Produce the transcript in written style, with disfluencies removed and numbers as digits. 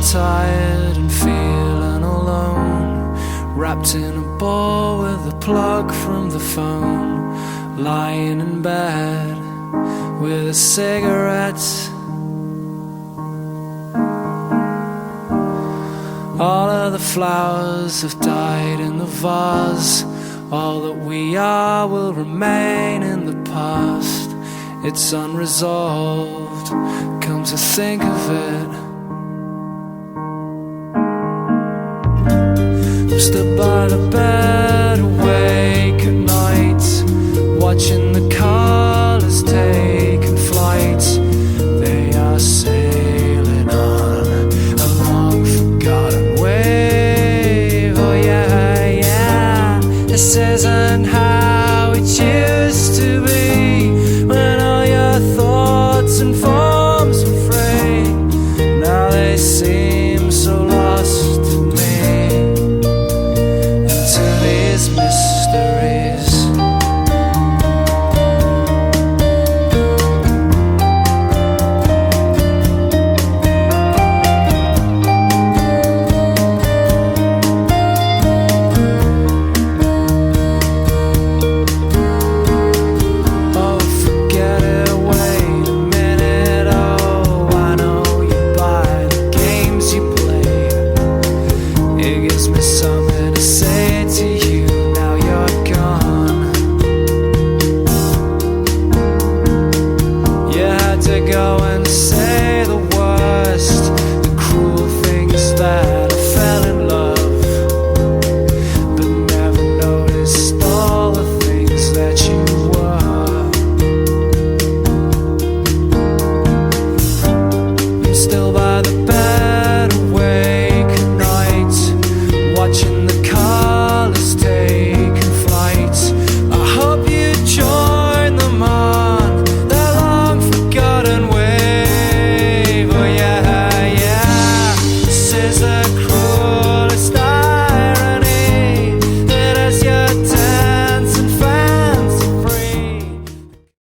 tired and feeling alone, wrapped in a ball with a plug from the phone, lying in bed with a cigarette. All of the flowers have died in the vase. All that we are will remain in the past. It's unresolved, come to think of it. I'm stood by the bed, awake at night, watching the